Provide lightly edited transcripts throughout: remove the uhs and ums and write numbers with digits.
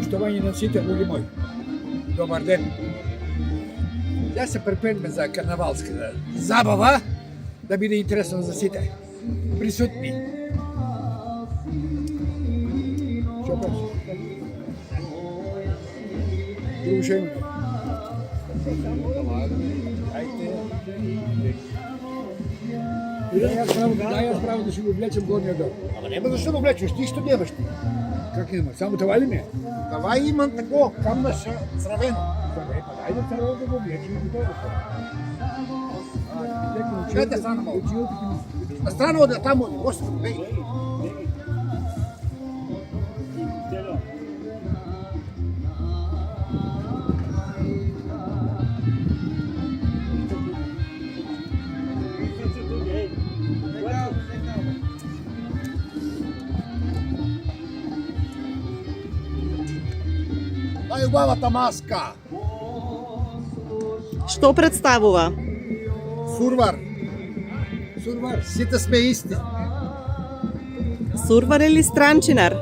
Поштовање на сите луѓе мои. Добар ден. Ја се припремме за карнавалска забава, да биде интересно за сите присутни. Што кажеш? Дружење. Дај јас право да си го влечем горниот дол. Ама нема зашто да влечеш, ти што немаш ти? Как нема? Само това ли ми е? Това имам тако, камнаш црвено. Добре, па дај да црвено да го влечем и тоа. Чекайте страна малко. На страна оде таму, още беј. Најубавата маска. Што представува? Сурвар. Сурвар. Сите сме исти. Сурвар или странчинар?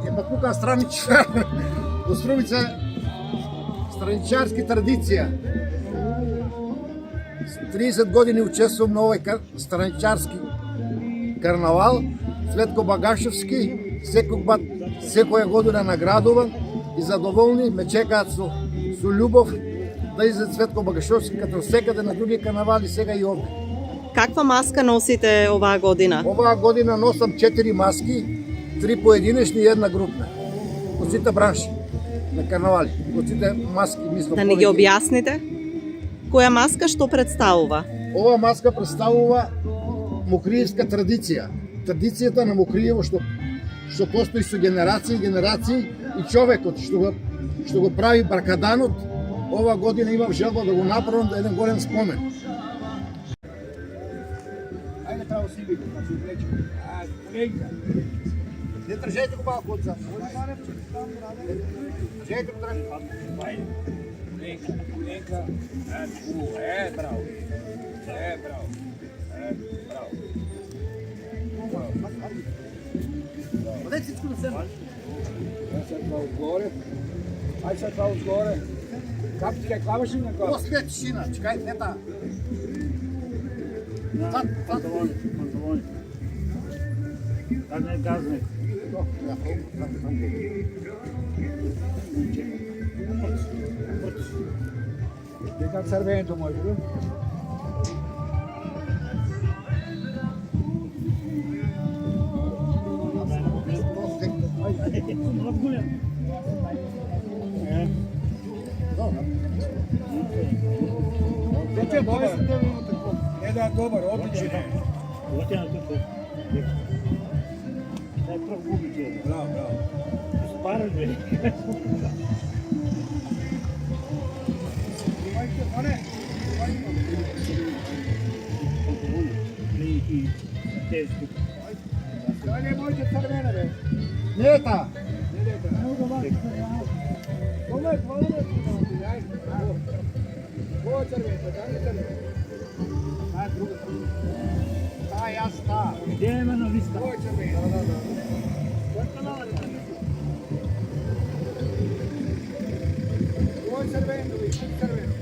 Ема тука страничар. Во Струмица страничарски традиција. 30 години учествувам на овој страничарски карнавал. Цветко Багашевски секоја година наградуван и задоволни ме чекаат со љубов да излезе Цветко Багашевски като секаде на други карнавали, сега и овде. Каква маска носите оваа година? Оваа година носам 4 маски, 3 поединечни и една групна. Од сите бранши на карнавали, од сите маски, мислам. Да ни ги објасните? Која маска што представува? Ова маска представува мокриевска традиција. Традицијата на Мокриево што постои со генерации и генерации и човекот што го прави бракаданот, ова година имав желба да го направам да еден голем спомен. Ајде право си биде, да се влечем. Коленка. Не држете го малку од зад. Држете го трак. Ајде. Коленка. Браво. Браво. Браво. Одете всичко на себе. Sad malo zgore. Ajde sad malo zgore. Kapčke, klavaš li na glavu? Ovo sve tišina, čekaj, neta. Sad. Pantaloни. Kad ne gazne. Neka crvento može, bro? Dobar, odličan je. Daj prvo gubite. Bravo. Sparali me. I teško. Dalje može crvena, be. Neta. Ovo crvena, da li crvena? Ta jasta. Gdje je meno lista? Ovo crvena. Ovo crvena, crvena.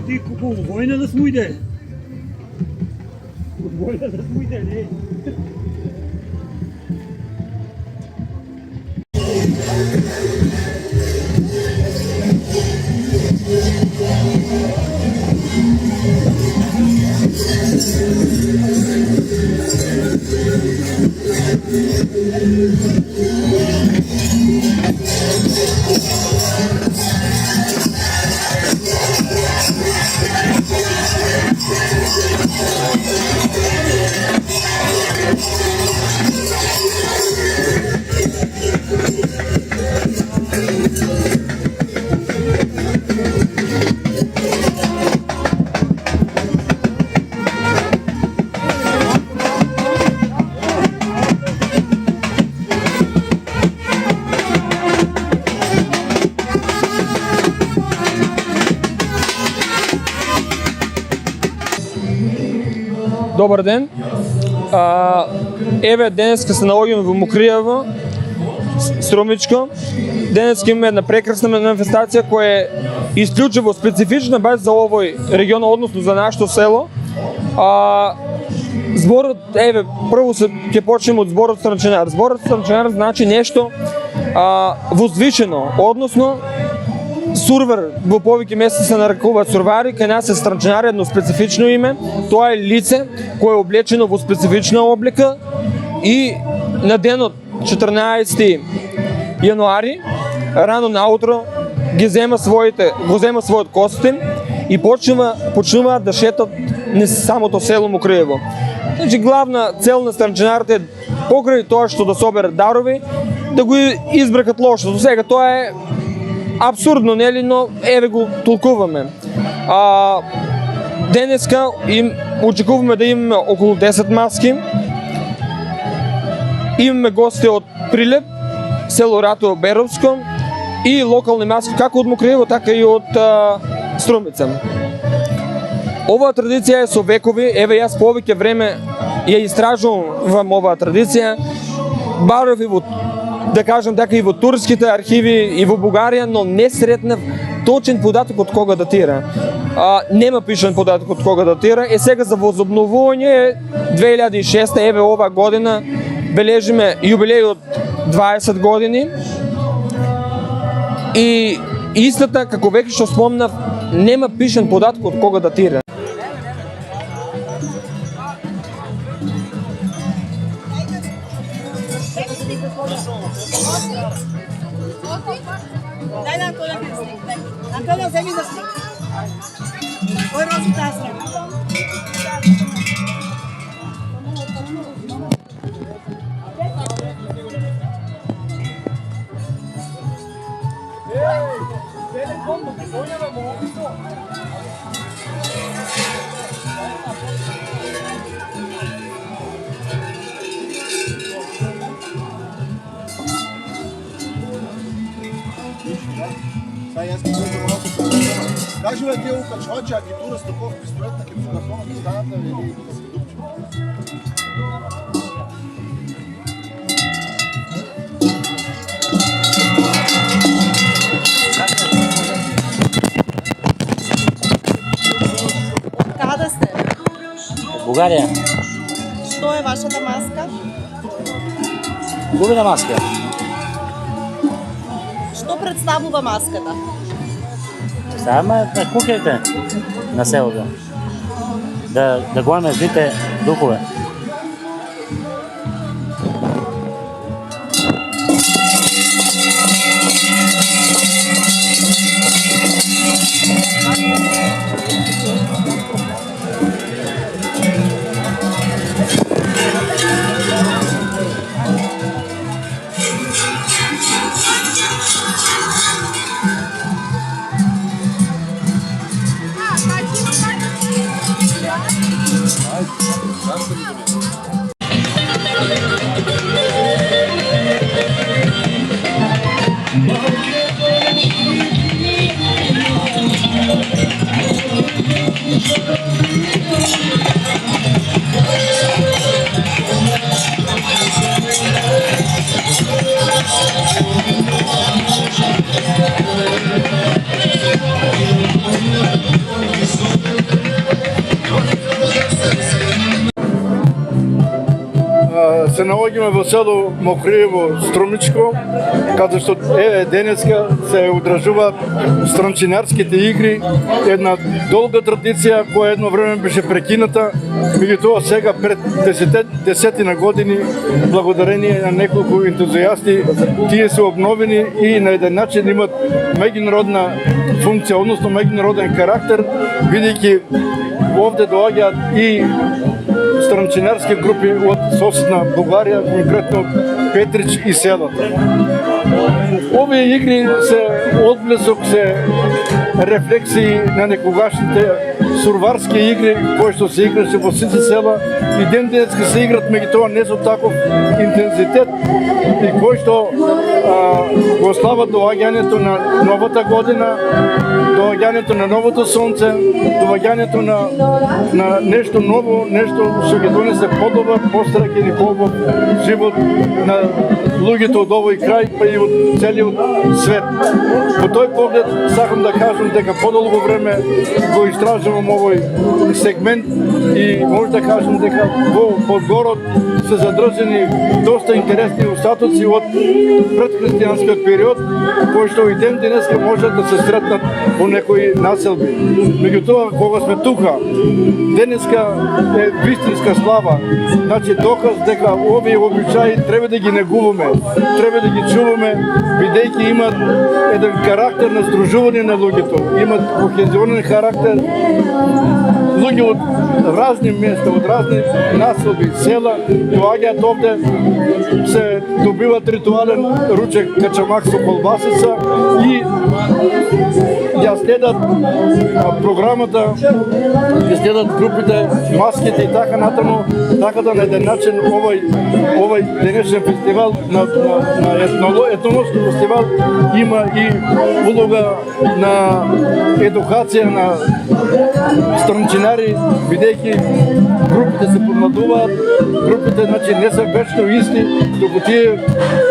Ti kupu vojna da smo ide. Vojna da smo ide, ne. Добар ден. Еве денеска се наоѓаме во Мокриево, Струмичко. Денеска имаме една прекрасна манифестација која е исклучиво специфична баш за овој регион, односно за нашето село. Зборот, еве, прво ќе почнеме од зборот Странчанар. Зборот Странчанар значи нешто возвишено, односно сурвар во повеќе места се нарекуваат сурвари, кај нас е Странчанар едно специфично име. Тоа е лице кое е облечено во специфична облика и на денот 14 јануари рано наутро го зема својот костим и почнуваат да шетат не самото село Мокриево. Значи главна цел на Странчанарите е покрај тоа што да соберат дарови, да го избракат лошото. Сега тоа е апсурдно, нели, но еве го толкуваме. Денеска очекуваме да имаме околу 10 маски. Имаме гости од Прилеп, село Ратово Беровско и локални маски како од Мокриево, така и од Струмица. Оваа традиција е со векови, еве јас повеќе време ја истражувам оваа традиција. Баров и во, да кажам така, и во турските архиви и во Бугарија, но не сретнав точен податок од кога датира. Нема пишан податок од кога датира. Сега за возобновување 2006, еве оваа година бележиме јубилеј од 20 години. И истата, како веќе што спомнав, нема пишан податок од кога датира. Дай на Антона да снимам. Антона, вземи да снимам. Кој рози таа снимам? Кажува ти укачвачи, агитура с таков пистолет на картона, ти станат да ви Каде сте? Бугарија. Што е вашата маска? Губина маска. Што представува маската? Само на куќите на селото. Да гониме злите духове. Се наоѓаме во село Мокриево, Струмичко, каде што денеска се одржуваат странчинарските игри, една долга традиција која едно време беше прекината, меѓутоа сега пред десетина години, благодарение на неколку ентузијасти, тие се обновени и на еден начин имат меѓународна функција, односно меѓународен карактер, бидејќи овде доаѓаат и странчинарски групи од соседна Бугарија, конкретно Петрич и селото. Овие игри се одблесок, се рефлексии на некогашните сурварски игри кои што се играше во сите села и ден денеска се играт, меѓутоа не со таков интензитет и кои што го слават доаѓањето на новата година, доаѓањето на новото сонце, доаѓањето на нешто ново, нешто што ќе донесе подобар, посреќен и побар живот на луѓето од овој крај, па и од целиот свет. По тој поглед сакам да кажам дека подолго време го истражувам овој сегмент и може да кажам дека во Подгород се задржани доста интересни остатоци од предхристијанскиот период, кои што и ден денеска можат да се сретнат во некои населби. Меѓутоа, кога сме тука, денеска е вистинска слава, значи доказ дека овие обичаи треба да ги негуваме, треба да ги чуваме, бидејќи имат еден карактер на здружување на луѓето, имат кохезионен карактер, луѓе од разни места, од разни населби, села, доаѓаат овде, се добиват ритуален ручек качамак со колбасица и ја следат програмата, ја следат групите, маските и така натаму, така да на еден начин овој денешен фестивал на етнолошки фестивал има и улога на едукација на странчинари, бидејќи групите се подмладуваат, групите значи не се вечно исти, докато тие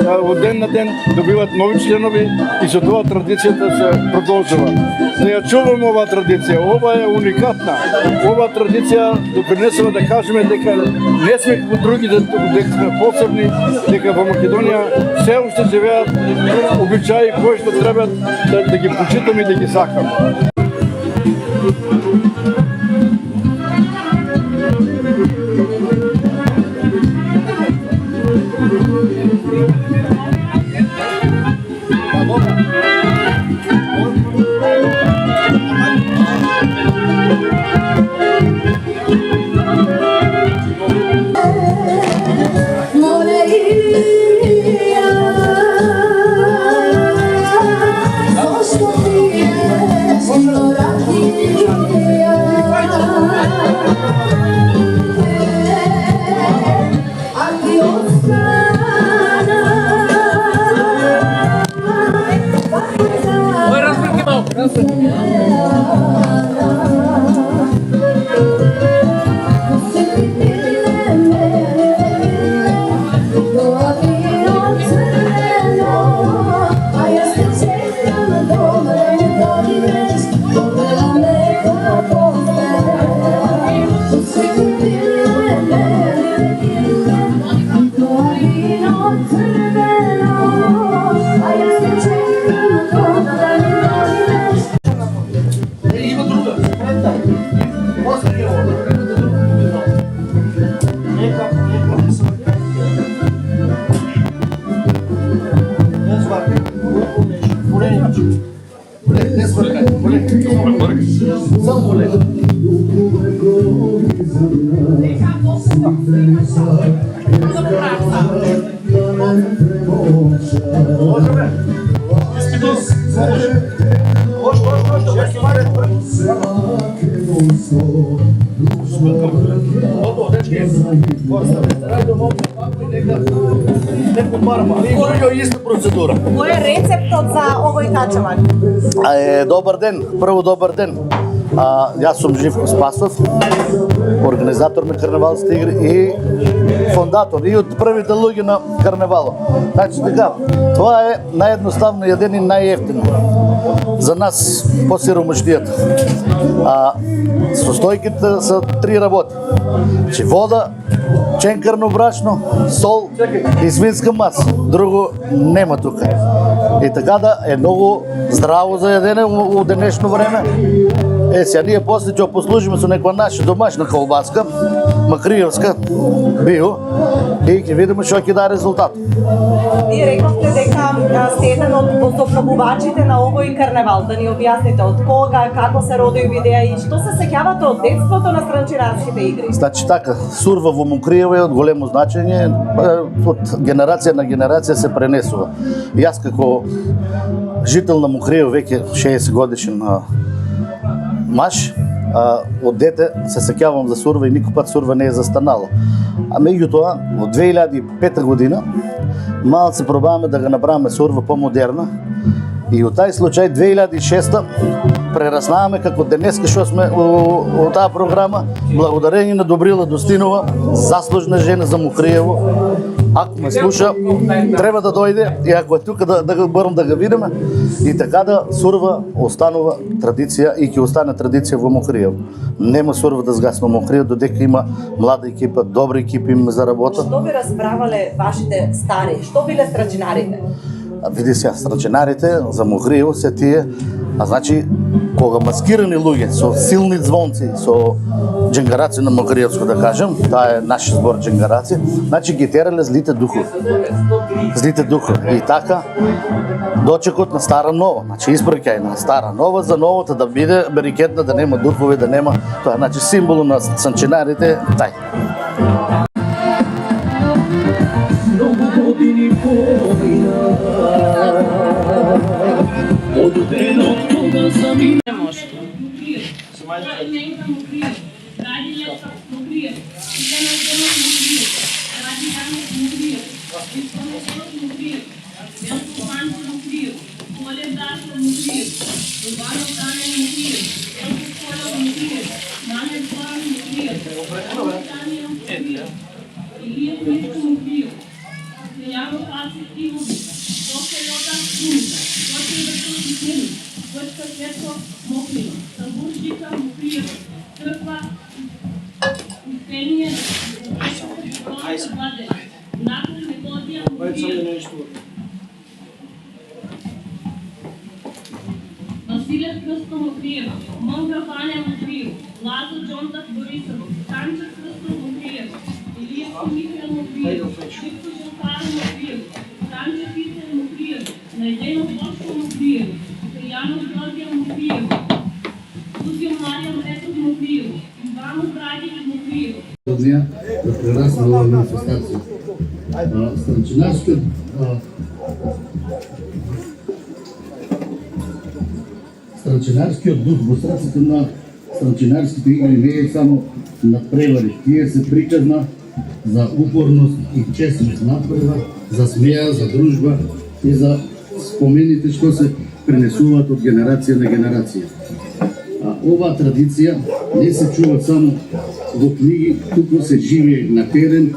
од ден на ден добиваат нови членови и со тоа традицијата се продолжува. Не ја чуваме оваа традиција, ова е уникатна. Оваа традиција допринесува да кажеме дека не сме како другите, дека сме посебни, дека во Македонија се уште живеат обичаи кои што треба да ги почитаме и да ги сакаме. Иста процедура. Кој е рецептот за овој качамак? Добар ден, прво добар ден. Јас сум Живко Спасов, организатор на карневалските игри и фондатор и од првите луѓе на карневалот. Значи така, тоа е наједноставно јадење и најевтино за нас посиромашнијата. Состојките се 3 работи. Че вода, ченкарно брашно, сол и свинска маса. Друго нема тука. И така да е многу здраво за јадење во денешно време. Сега ние после ќе послужиме со некоја наша домашна колбаска, макриевска, био, и ќе видиме што ќе даде резултат. Вие рековте дека сте еден од возобновувачите на овој карневал. Да ни објасните од кога, како се роди идеја и што се сеќавате од детството на странчинарските игри? Значи така, сурва во Мокриево е од големо значење, од генерација на генерација се пренесува. Јас како жител на Мокриево, веќе 60 годишен маж, од дете се сеќавам за сурва и никој пат сурва не е застанала. А меѓутоа, во 2005 година малце пробаваме да го направиме сурва по-модерна. И од тај случај 2006 прераснаваме како денеска што сме во таа програма, благодарение на Добрила Достинова, заслужна жена за Мокриево. Ако ме слуша, треба да дојде и ако е тука да го барам да го видиме и така да сурва останува традиција и ќе остане традиција во Мокриево. Нема сурва да згасне Мокриево додека има млада екипа, добра екипа има за работа. Што би расправале вашите стари? Што биле странчинарите? Види се, странчинарите за Мокриево се тие, значи кога маскирани луѓе со силни звонци, со дженгараци на Мокриевско да кажем, таа е наш збор дженгараци, значи ги терале злите духови. Злите духови. И така дочекот на Стара Нова, значи испраќај на Стара Нова за новата да биде берикетна, да нема духови, да нема тоа, значи символ на странчинарите тај. Василев Кръстов Мокриев, Мънка Ваня Мокриев, Лазо Джонтак Борисов, Танчев Кръстов Мокриев, Илиевски Михаил Мокриев, Шипко Жълкаров Мокриев, Танчев Исен Мокриев, Найденов Бошко Мокриев, Стоянов Георгия Мокриев, Кузио Мариям Етов Мокриев, Иванов Драгин Мокриев. Да прерасна нова манифестација. Странчинарскиот дух во срцето на странчинарските игри не е само на превари. Тие се приказна за упорност и честност надпрева, за смеја, за дружба и за спомените што се пренесуваат од генерација на генерација. Оваа традиција не се чува само во книги, туку се живее на терен.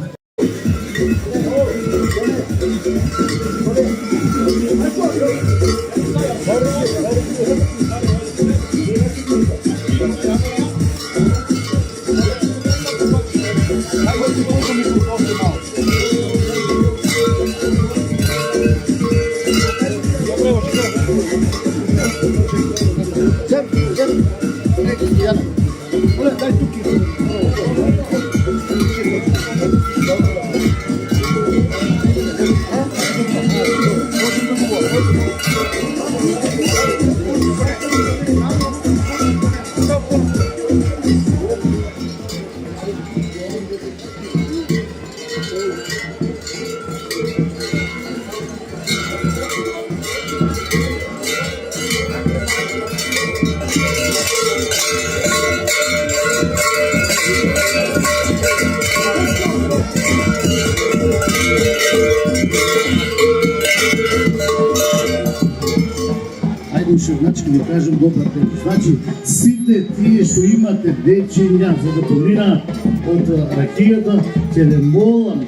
Значи ви кажам добра тема. Значи сите тие што имате дечиња за да поминаат од ракијата, ќе ве молам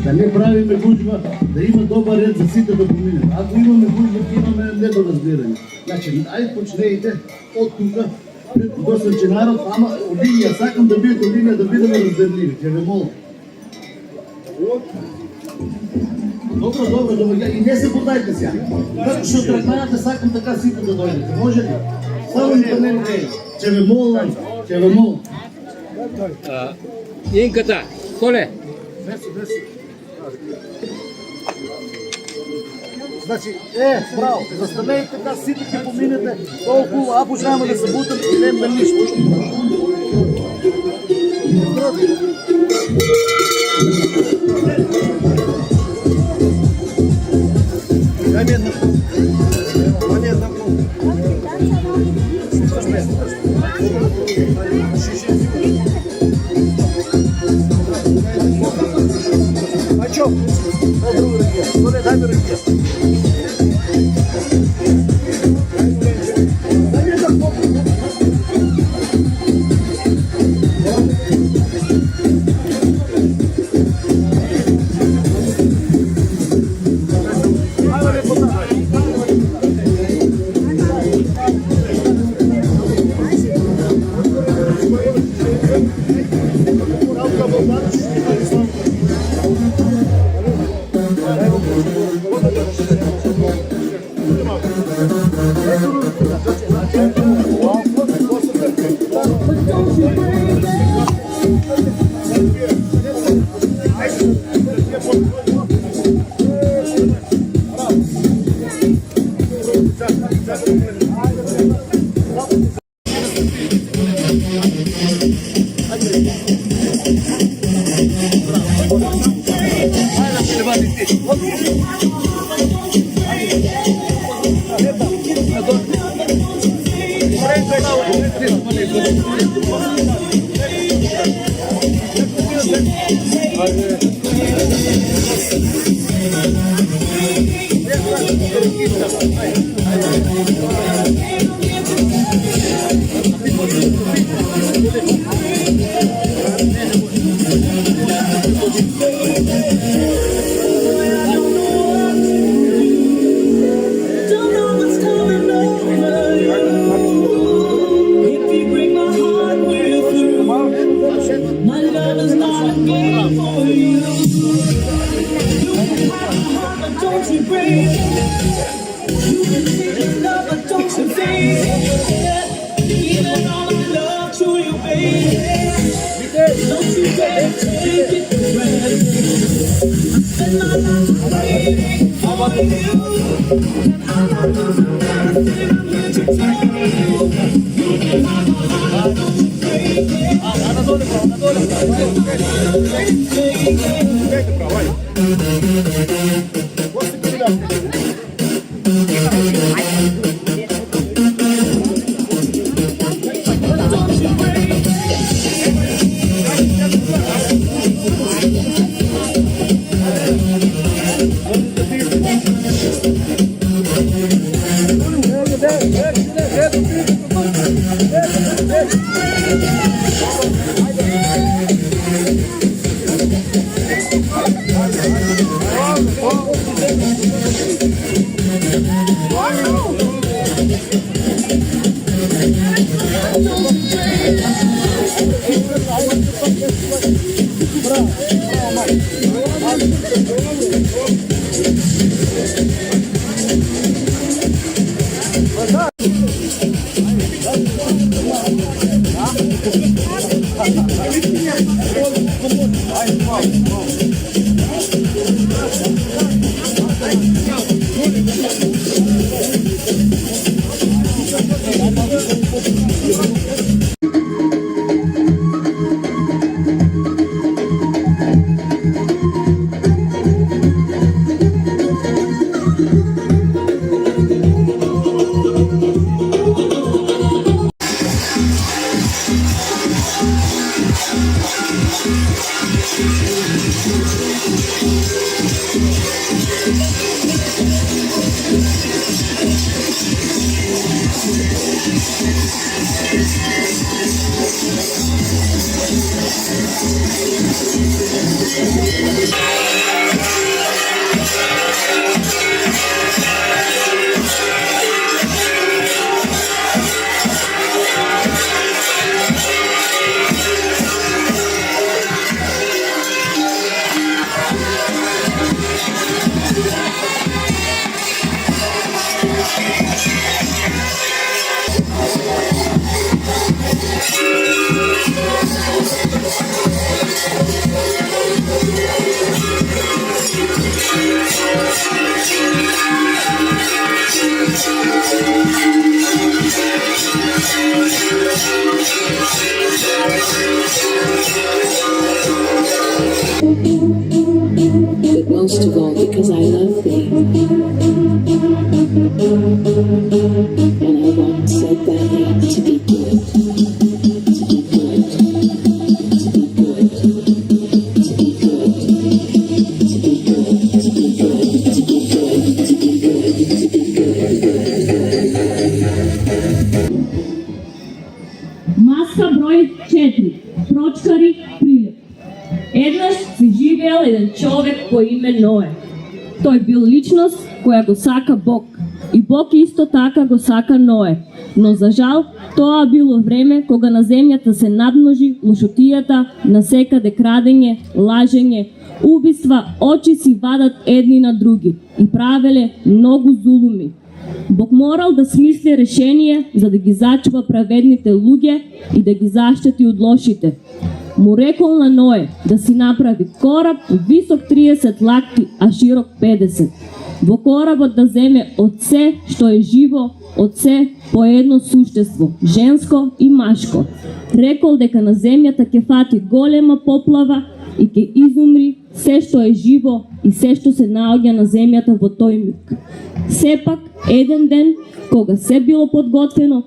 да не правиме гуџба, да има добар ред за сите да поминат. Ако имаме гуџба, ќе имаме недоразбирање. Значи, ајде почнејте од тука до Странчинарот, ама од линија, сакам да бидете од линија, да бидеме разберливи, ќе ве молам. Добро, и не се подајте сега. Како што тргнавате, сакам така сите да дојдете. Може ли? Само ми помнете. Ќе ве молам. Инката, Коле. Деси. Значи, браво, застанете така, сите ќе поминете, толку, а почнеме да се бутам и нема ништо. А чё? But most of all because I love thee. And I want so badly to be good. To be good. To be good. To be good. To be good. To be good. To be good. To be good. To be good. Маска број 4. Прочкари прилеп. Еднаш си живеел еден човек по име Ное. Тој бил личност која го сака Бог. И Бог исто така го сака Ное. Но за жал, тоа било време кога на земјата се надмножи лошотијата, насекаде крадење, лажење, убиства, очи си вадат едни на други и правеле многу зулуми. Бог морал да смисли решение за да ги зачува праведните луѓе и да ги заштити од лошите. Му рекол на Ное да си направи кораб висок 30 лакти, а широк 50. Во коработ да земе од се што е живо, од се по едно суштество, женско и машко. Рекол дека на земјата ќе фати голема поплава и ќе изумри се што е живо и се што се наоѓа на земјата во тој миг. Сепак, еден ден, кога се било подготвено,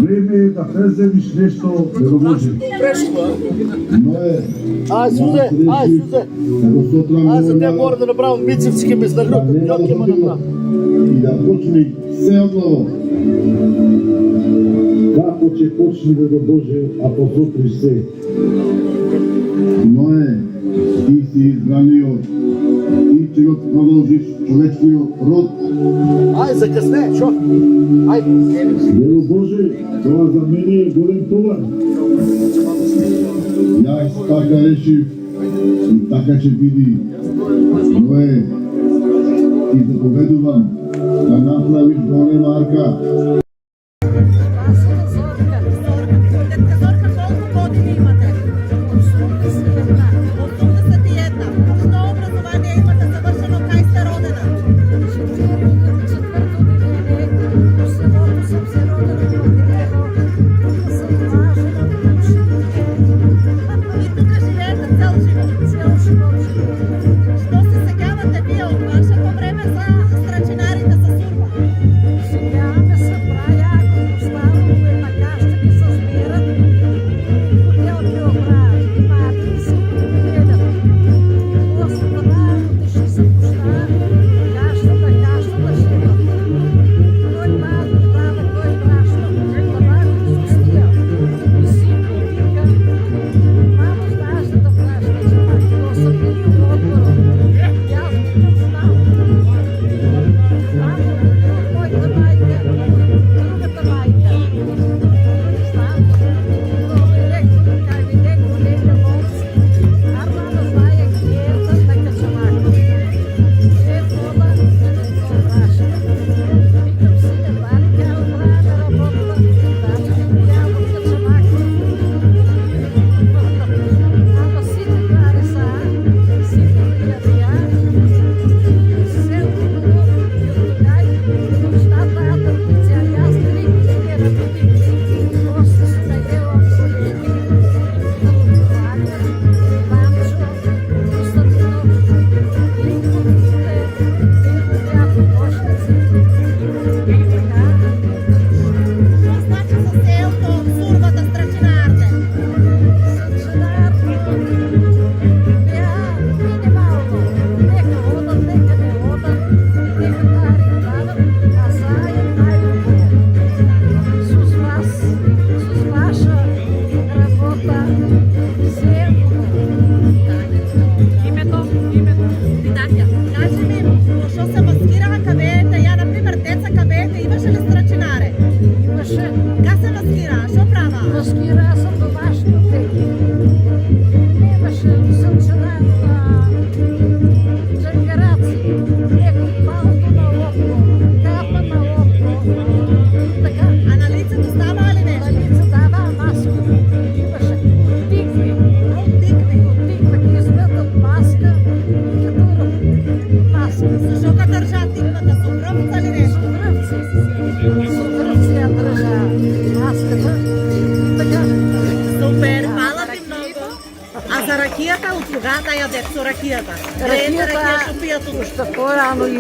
Време е да преземиш нешто Богобожие. Ај, Сузе, Аз за те мора да направам бицепски без да лёгке ма направам. И да почне се одново. Како ќе почне Богобожие, а посутриш се. Ное, ти си избраниот, ти ќе го продолжиш човечкиот род. Ај, закъсне, шо? Ај, Дело Боже, тоа за мене е голем товар. Јас така решив и така ќе биде. Ное, ти заповедувам да направиш голема арка.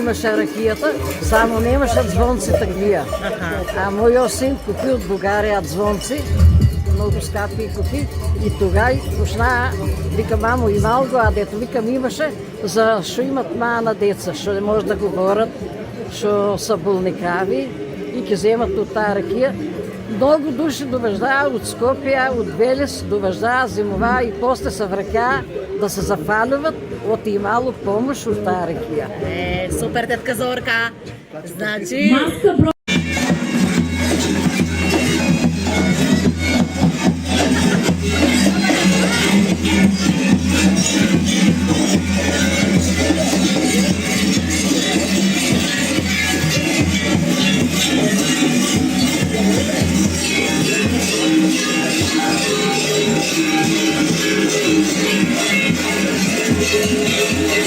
Имаше ракията, само немаше звонци такива. А мојот син купи од Бугарија звонци, многу скапи купи. И тогава почна, вика, мамо, имал го, а дето викам имаше, за што имат мана деца, што не може да говорат, што са болникави и ќе земат од таа ракија. Многу души довеждаа од Скопје, од Велес, довеждаа, зимоваа и после се враќаа да се зафалуват од имало помош од таа ракија. Супер, тетка Зорка. Значи... Thank